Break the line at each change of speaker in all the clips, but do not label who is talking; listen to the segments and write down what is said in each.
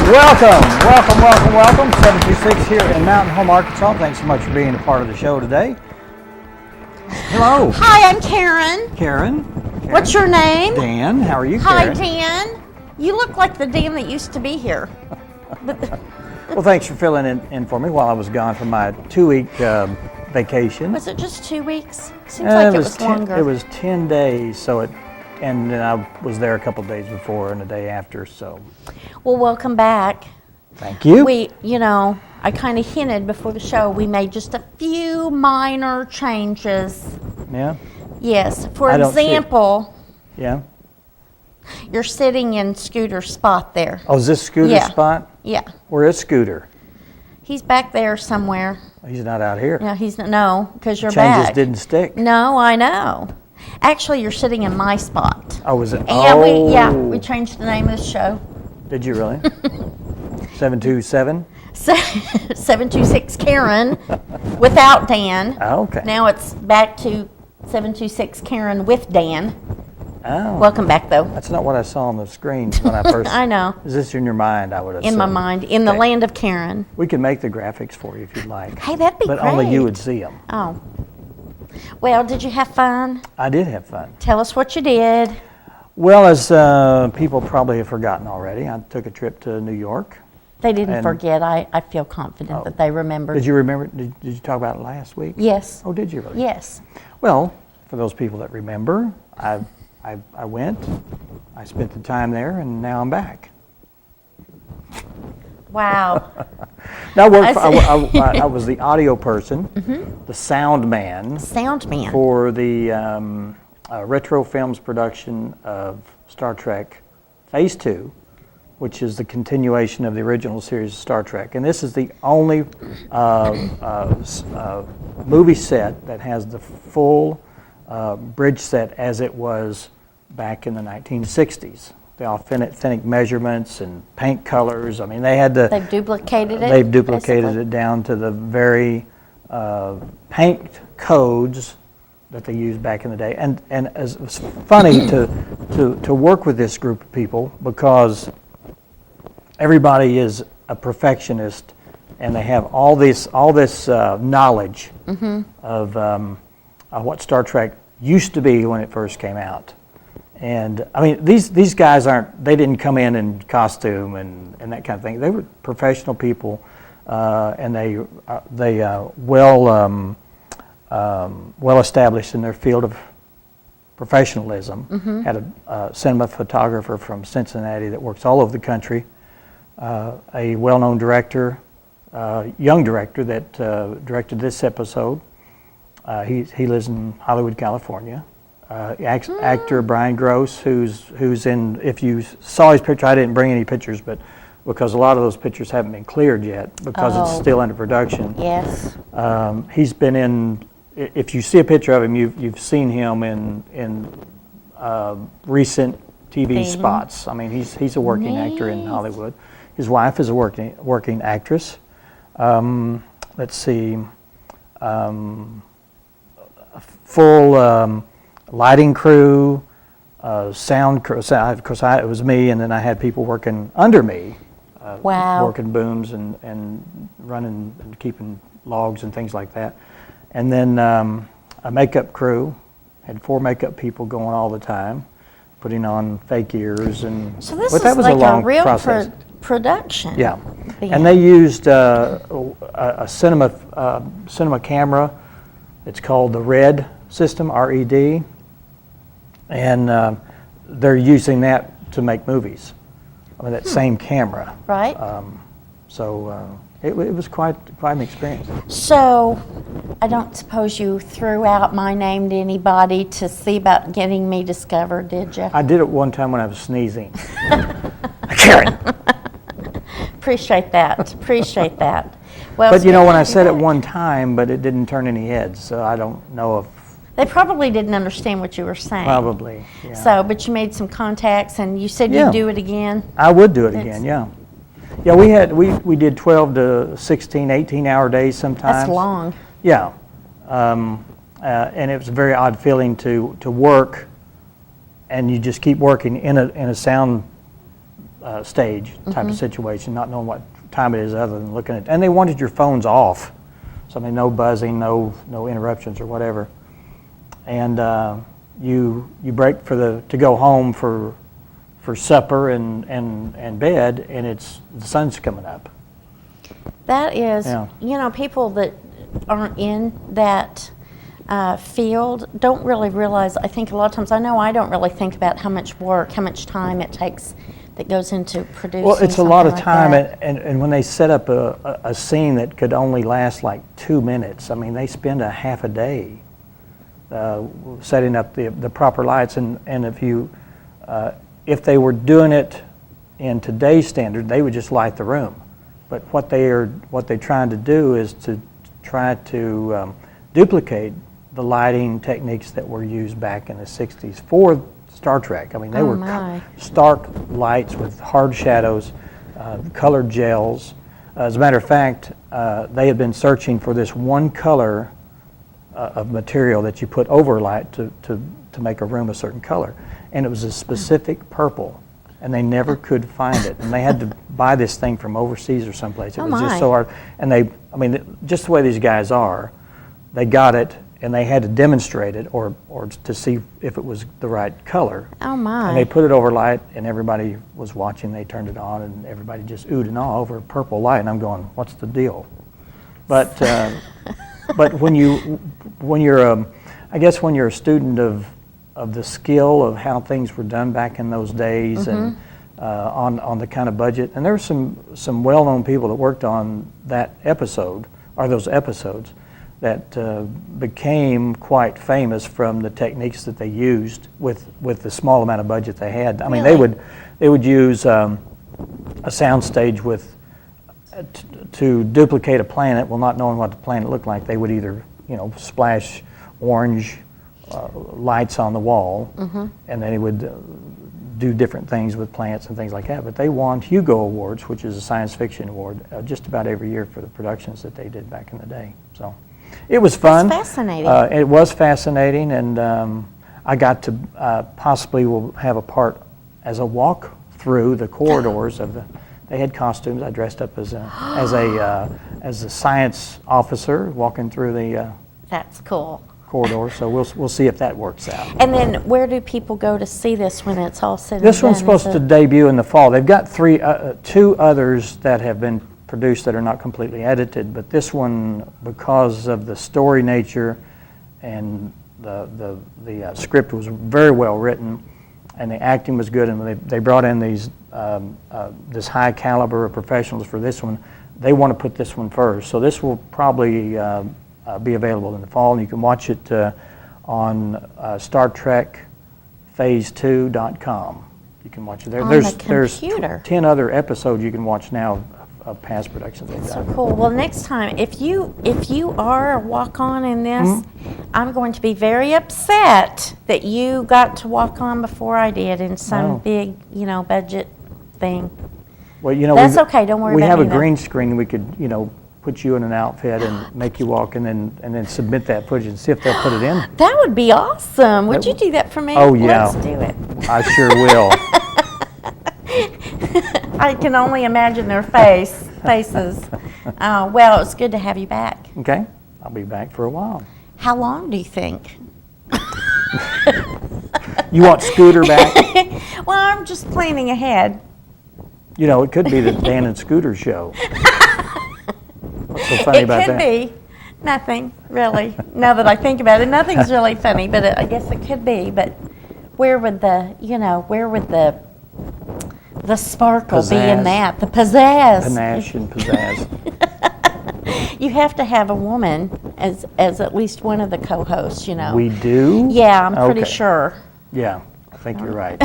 Welcome. 726 here in Mountain Home, Arkansas. Thanks so much for being a part of the show today. Hello.
Hi, I'm Karen.
Karen.
What's your name?
Dan. How are you,
Hi,
Karen?
Dan. You look like the Dan that used to be here.
Well, thanks for filling in for me while I was gone for my 2-week vacation.
Was it just 2 weeks? Seems like it was longer.
It was 10 days, and then I was there a couple days before and a day after, so.
Well, welcome back.
Thank you.
I kind of hinted before the show, we made just a few minor changes.
Yeah?
Yes. For example,
yeah?
you're sitting in Scooter's spot there.
Oh, is this Scooter's spot?
Yeah.
Where is Scooter?
He's back there somewhere.
He's not out here.
No, because you're back.
Changes didn't stick.
No, I know. Actually, you're sitting in my spot.
Oh, was it?
And we changed the name of the show.
Did you really? 727?
726 Karen without Dan.
Oh, okay.
Now it's back to 726 Karen with Dan.
Oh.
Welcome back, though.
That's not what I saw on the screen when I first.
I know.
Is this in your mind, I would assume?
In my mind, in the land of Karen.
We can make the graphics for you if you'd like.
Hey, that'd be great.
But only you would see them.
Oh. Well, did you have fun?
I did have fun.
Tell us what you did.
Well, as people probably have forgotten already, I took a trip to New York.
They didn't forget. I feel confident that they remembered.
Did you remember? Did you talk about it last week?
Yes.
Oh, did you really?
Yes.
Well, for those people that remember, I went, I spent the time there, and now I'm back.
Wow.
Now I was the audio person, the sound man. For the Retro Films production of Star Trek Phase 2, which is the continuation of the original series of Star Trek. And this is the only movie set that has the full bridge set as it was back in the 1960s. The authentic measurements and paint colors. I mean,
They've duplicated it?
They've duplicated it down to the very paint codes that they used back in the day. And it's funny to work with this group of people because everybody is a perfectionist and they have all this knowledge of what Star Trek used to be when it first came out. And I mean, these guys they didn't come in costume and that kind of thing. They were professional people, and they well established in their field of professionalism. Had a cinema photographer from Cincinnati that works all over the country, a well-known director, young director that directed this episode. He lives in Hollywood, California. Actor Brian Gross, who's in. If you saw his picture, I didn't bring any pictures, but because a lot of those pictures haven't been cleared yet because it's still under production.
Yes.
He's been in. If you see a picture of him, you've seen him in recent TV spots. I mean, he's a working actor in Hollywood. His wife is a working actress. Let's see. A full lighting crew, sound crew. Of course, it was me, and then I had people working under me, working booms and running and keeping logs and things like that. And then a makeup crew, had 4 makeup people going all the time, putting on fake ears and.
So this is like a real production.
Yeah, and they used a cinema camera. It's called the RED system, RED. And they're using that to make movies. I mean, that same camera.
Right.
It was quite an experience.
So, I don't suppose you threw out my name to anybody to see about getting me discovered, did you?
I did it one time when I was sneezing. Karen.
Appreciate that. Well,
but when I said it one time, but it didn't turn any heads, so I don't know if.
They probably didn't understand what you were saying.
Probably, yeah.
So, but you made some contacts, and you said you'd do it again?
I would do it again, yeah. Yeah, we did 12 to 16, 18-hour days sometimes.
That's long.
Yeah. And it was a very odd feeling to work, and you just keep working in a sound stage type of situation, not knowing what time it is other than looking at, and they wanted your phones off. So I mean, no buzzing, no interruptions or whatever. And you break to go home for supper and bed, and the sun's coming up.
That is,
Yeah.
People that aren't in that field don't really realize. I think a lot of times, I know I don't really think about how much work, how much time it takes that goes into producing.
Well, it's a lot of
something
time,
like that.
and when they set up a scene that could only last like 2 minutes, I mean, they spend a half a day setting up the proper lights, and if they were doing it in today's standard, they would just light the room. But what they're trying to do is to try to duplicate the lighting techniques that were used back in the 60s for Star Trek. I mean, they were stark lights with hard shadows, colored gels. As a matter of fact, they had been searching for this one color of material that you put over light to make a room a certain color. And it was a specific purple, and they never could find it. And they had to buy this thing from overseas or someplace. It was just so hard. And just the way these guys are, they got it, and they had to demonstrate it or to see if it was the right color.
Oh my.
And they put it over light, and everybody was watching. They turned it on, and everybody just oohed and awed over purple light. And I'm going, what's the deal? But but when you're a student of the skill of how things were done back in those days, and on the kind of budget, and there were some well-known people that worked on that episode or those episodes that became quite famous from the techniques that they used with the small amount of budget they had. I mean,
Really?
they would use a sound stage to duplicate a planet. Well, not knowing what the planet looked like, they would either splash orange lights on the wall, and they would do different things with plants and things like that. But they won Hugo Awards, which is a science fiction award, just about every year for the productions that they did back in the day. So it was fun.
That's fascinating.
It was fascinating, and I got to possibly will have a part as a walk through the corridors of the. They had costumes. I dressed up as a science officer walking through the.
That's cool.
Corridor, so we'll see if that works out.
And then where do people go to see this when it's all said and
This
done?
one's supposed to debut in the fall. They've got two others that have been produced that are not completely edited, but this one, because of the story nature and the script was very well written, and the acting was good, and they brought in this high caliber of professionals for this one. They want to put this one first, so this will probably be available in the fall, and you can watch it on StarTrekPhase2.com. You can watch it there.
On
There's
the computer.
10 other episodes you can watch now of past productions they've
So
done.
cool. Well, next time, if you are a walk-on in this, I'm going to be very upset that you got to walk on before I did in some big, budget thing.
Well,
That's okay. Don't worry
we
about
have
me,
a
though.
green screen. We could, put you in an outfit and make you walk, and then submit that footage and see if they'll put it in.
That would be awesome. Would you do that for me?
Oh, yeah.
Let's do it.
I sure will.
I can only imagine their faces. Well, it's good to have you back.
Okay, I'll be back for a while.
How long do you think?
You want Scooter back?
Well, I'm just planning ahead.
It could be the Dan and Scooter show. What's so funny about that?
It could be. Nothing, really. Now that I think about it, nothing's really funny, but I guess it could be. But where would the sparkle be in
Pizzazz.
that? The pizzazz.
Panache and pizzazz.
You have to have a woman as at least one of the co-hosts,
We do?
Yeah, I'm pretty
Okay.
sure.
Yeah, I think you're right.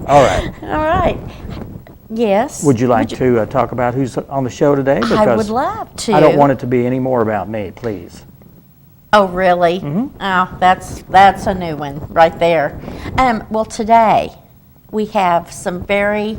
All right.
All right. Yes.
Would you like to talk about who's on the show today?
I would love to.
I don't want it to be any more about me, please.
Oh, really? Oh, that's a new one right there. Well, today we have some very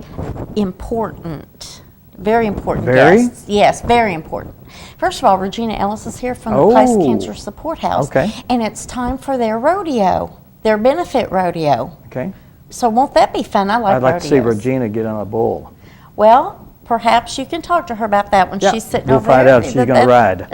important guests. Yes, very important. First of all, Regina Ellis is here from the Place Cancer Support House.
Okay.
And it's time for their rodeo, their benefit rodeo.
Okay.
So won't that be fun? I like
I'd like to see
rodeos.
Regina get on a bull.
Well, perhaps you can talk to her about that when
Yeah,
she's sitting
we'll
over there.
find out if she's gonna ride.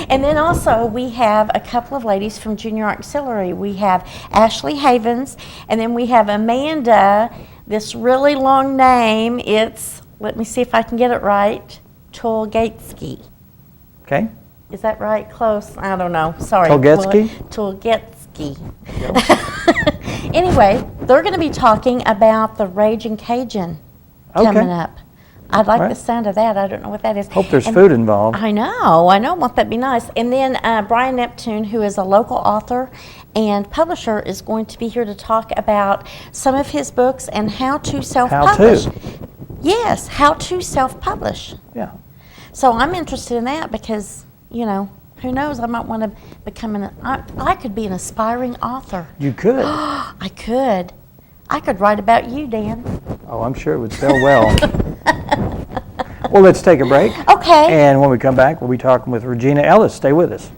And then also we have a couple of ladies from Junior Auxiliary. We have Ashley Havens, and then we have Amanda, this really long name. It's, let me see if I can get it right, Tulgatsky.
Okay?
Is that right? Close? I don't know. Sorry.
Tulgatsky?
Tulgatsky. Anyway, they're going to be talking about the Raging Cajun coming
Okay.
up. I'd like
Right.
the sound of that. I don't know what that is.
Hope there's
And
food involved.
I know. Won't that be nice? And then Brian Neptune, who is a local author and publisher, is going to be here to talk about some of his books and how to self-publish.
How to.
Yes, how to self-publish.
Yeah.
So I'm interested in that because, you know, who knows, I might want to become I could be an aspiring author.
You could.
I could. I could write about you, Dan.
Oh, I'm sure it would sell well. Well, let's take a break.
Okay.
And when we come back, we'll be talking with Regina Ellis. Stay with us.